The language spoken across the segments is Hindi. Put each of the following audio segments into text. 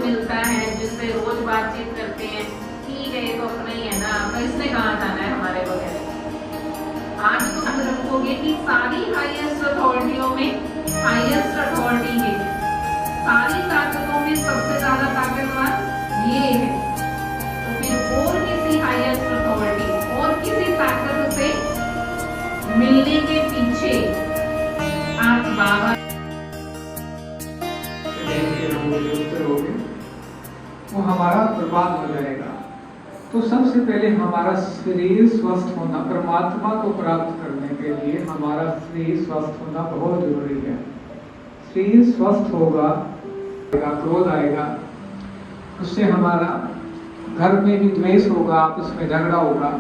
मिलता है, जिससे रोज बातचीत करते हैं, ठीक है ये तो अपना ही है ना, तो इसने कहाँ जाना है हमारे बगैर। आज तो हम रखोगे कि सारी हाईएस्ट अथॉरिटियों में हाईएस्ट अथॉरिटी ये है, सारी ताकतों में सबसे ज्यादा ताकतवर ये है, तो फिर और किसी हाईएस्ट अथॉरिटी और किसी ताकत से मिलने के पीछे आप बाबा वो हमारा बर्बाद हो जाएगा। तो सबसे पहले हमारा शरीर स्वस्थ होना, परमात्मा को प्राप्त करने के लिए हमारा शरीर स्वस्थ होना बहुत जरूरी है। शरीर स्वस्थ होगा, क्रोध आएगा, उससे हमारा घर में भी द्वेष होगा, आपस में झगड़ा होगा।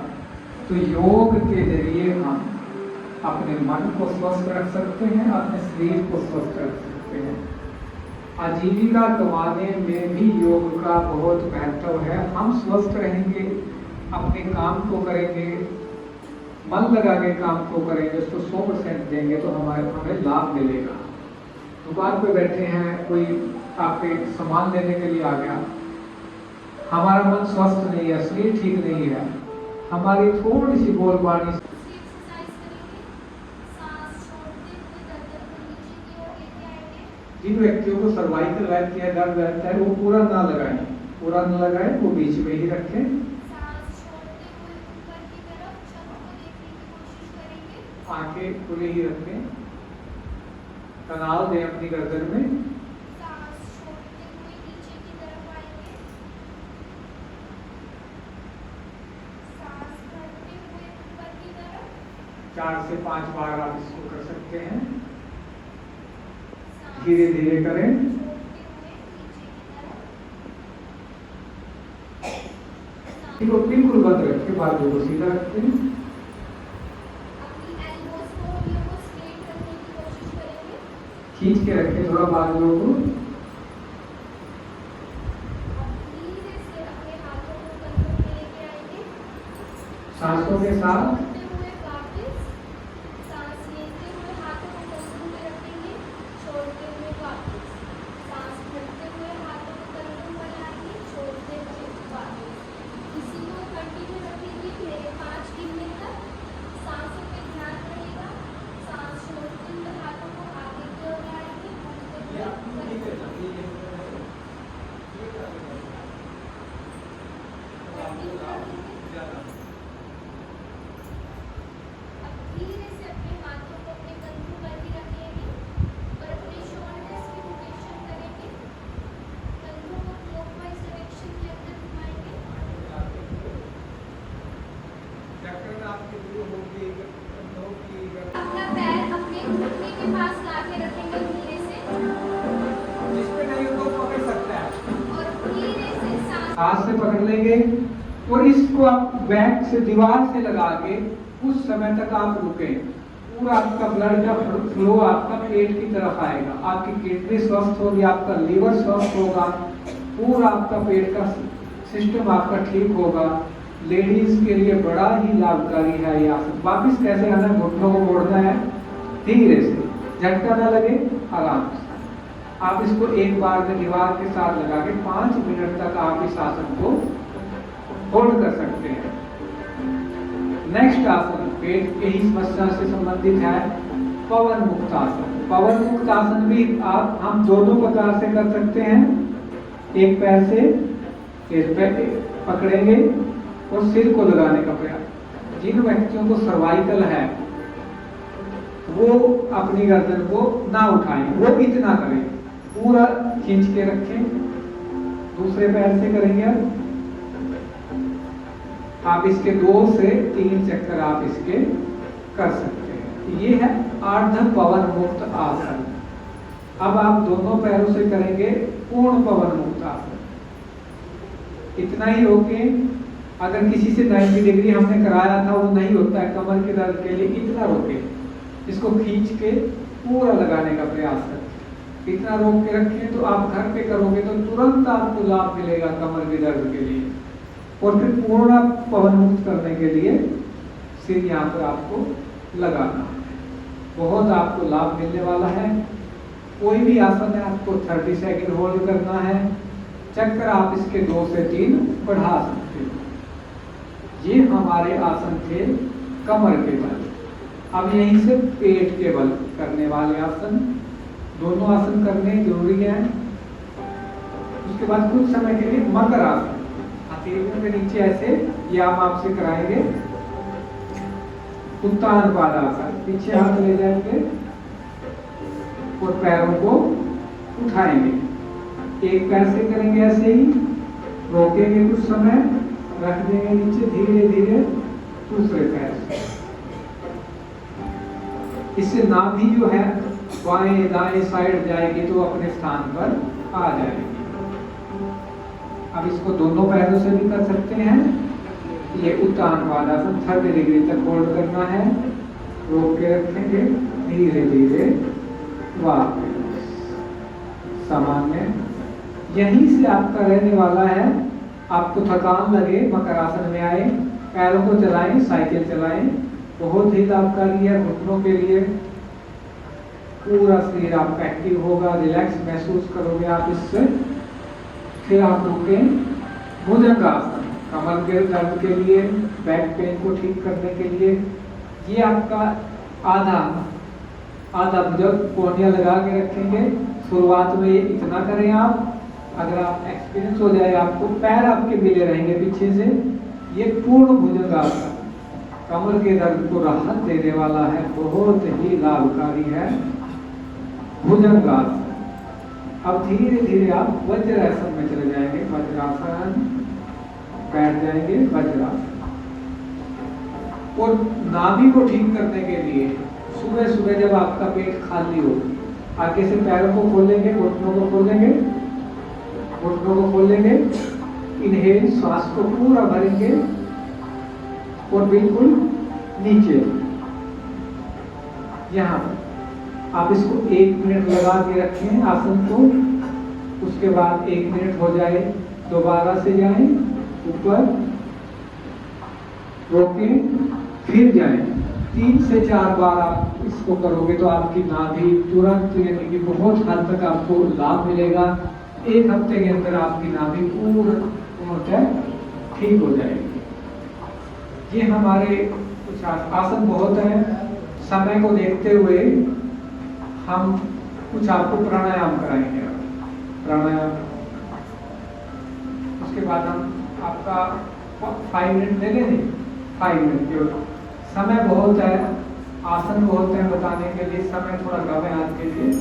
तो योग के जरिए हम अपने मन को स्वस्थ रख सकते हैं, अपने शरीर को स्वस्थ रख सकते हैं। आजीविका कमाने में भी योग का बहुत महत्व है। हम स्वस्थ रहेंगे, अपने काम को करेंगे, मन लगा के काम को करेंगे, उसको 100% देंगे तो हमें लाभ मिलेगा। दुकान पे बैठे हैं, कोई आपके सामान लेने के लिए आ गया, हमारा मन स्वस्थ नहीं है, शरीर ठीक नहीं है, हमारी थोड़ी सी बोलबानी जिन व्यक्तियों को सर्वाइकल रहती है, दर्द रहता है, वो पूरा ना लगाएं, पूरा ना लगाएं, वो बीच में ही रखें। आंखें खुली ही रखें, तनाव दें अपनी गर्दन में। 4 से 5 बार आप इसको कर सकते हैं। धीरे धीरे करें। इसको बिल्कुल बंद रखें, बाजू को सीधा रखें। खींच के रखें थोड़ा बाजुओं को। सांसों के साथ अपना पैर अपने घुटने के पास लाके रखेंगे धीरे से, जिस पे नहीं हो तो पकड़ सकता है, और धीरे से हाथ से पकड़ लेंगे और इसको आप बैक से दीवार से लगा के कुछ समय तक आप रुकें। पूरा आपका ब्लड का फ्लो आपका पेट की तरफ आएगा, आपकी किडनी स्वस्थ होगी, आपका लीवर स्वस्थ होगा, पूरा आपका पेट का सिस्टम आपका ठीक होगा। लेडीज के लिए बड़ा ही लाभकारी है ये आसन। वापिस कैसे आना, घुटनों को मोड़ना है धीरे से, झटका ना लगे, आराम से। आप इसको एक बार में दीवार के साथ लगा के 5 मिनट तक आप इस आसन को होल्ड कर सकते हैं। नेक्स्ट आसन पेट के ही समस्या से संबंधित है, पवन मुक्त आसन। पवन मुक्त आसन भी हम दोनों प्रकार से कर सकते हैं। एक पैर से इस पैर पकड़ेंगे और सिर को लगाने का प्रयास। जिन व्यक्तियों को सर्वाइकल है वो अपनी गर्दन को ना उठाएं, वो इतना करें, पूरा खींच के रखें। दूसरे पैर से करेंगे आप इसके 2 से 3 चक्कर आप इसके कर सकते हैं। ये है अर्ध पवन मुक्त आसन। अब आप दोनों पैरों से करेंगे पूर्ण पवन मुक्त आसन। इतना ही रोकें। अगर किसी से 90 डिग्री हमने कराया था वो नहीं होता है कमर के दर्द के लिए, इतना रोकें। इसको खींच के पूरा लगाने का प्रयास करें। इतना रोक के रखें। तो आप घर पे करोगे तो तुरंत आपको लाभ मिलेगा कमर के दर्द के लिए। और फिर पूर्ण पवन मुक्त करने के लिए सिर यहाँ पर आपको लगाना है। बहुत आपको लाभ मिलने वाला है। कोई भी आसन है आपको 30 सेकंड होल्ड करना है, चक्कर आप इसके 2 से 3 बढ़ा सकते हो। ये हमारे आसन थे कमर के बल। अब यहीं से पेट के बल करने वाले आसन, दोनों आसन करने जरूरी हैं। उसके बाद कुछ समय के लिए मकर आसन, हथेलियों के नीचे ऐसे, ये हम आपसे कराएंगे। उत्तान पादासन, पीछे हाथ ले जाएंगे और पैरों को उठाएंगे। एक पैर से करेंगे ऐसे ही, रोकेंगे कुछ समय, रख देंगे नीचे, धीरे धीरे दूसरे पैर से। इससे नाभि जो है बाएं दाएं साइड जाएगी तो अपने स्थान पर आ जाएगी। अब इसको दोनों पैरों से भी कर सकते हैं। ये उत्तान पादासन 30 डिग्री तक होल्ड करना है, रोक के रखेंगे, धीरे धीरे वापस सामान्य। यहीं से आपका रहने वाला है। आपको थकान लगे, मकर आसन में आए, पैरों को चलाएं, साइकिल चलाएं, बहुत ही लाभकारी है घुटनों के लिए। पूरा शरीर आपका एक्टिव होगा, रिलैक्स महसूस करोगे आप इससे। फिर आप रुकें। भुजंगासन, कमर के दर्द के लिए, बैक पेन को ठीक करने के लिए। ये आपका आधा भुजंग कोहनियां लगा के रखेंगे। शुरुआत में इतना करें आप, अगर आप एक्सपीरियंस हो जाए आपको, पैर आपके मिले रहेंगे पीछे से। ये पूर्ण भुजंगासन कमर के दर्द को राहत देने वाला है, बहुत ही लाभकारी है भुजंगासन। अब धीरे धीरे आप वज्रासन में चले जाएंगे। वज्रासन, बैठ जाएंगे वज्रासन। और नाभि को ठीक करने के लिए सुबह सुबह जब आपका पेट खाली हो, आगे से पैरों को खोलेंगे, घुटनों को खोलेंगे, घुटनों को खोलेंगे। इनहेल, श्वास को पूरा भरेंगे और बिल्कुल नीचे यहाँ आप इसको 1 मिनट लगा के रखें आसन को। उसके बाद 1 मिनट हो जाए, दोबारा से जाएं ऊपर, रोकें, फिर जाएं। 3 से 4 बार आप इसको करोगे तो आपकी नाभि तुरंत, यानी कि बहुत हद तक आपको लाभ मिलेगा। 1 हफ्ते के अंदर आपकी नाभि पूर्ण ठीक हो जाएगी। ये हमारे कुछ आसन बहुत है। समय को देखते हुए हम कुछ आपको प्राणायाम कराएंगे। प्राणायाम, उसके बाद हम आपका 5 मिनट ले लेंगे। 5 मिनट केवल, समय बहुत है, आसन बहुत है बताने के लिए, समय थोड़ा कम है आज के लिए।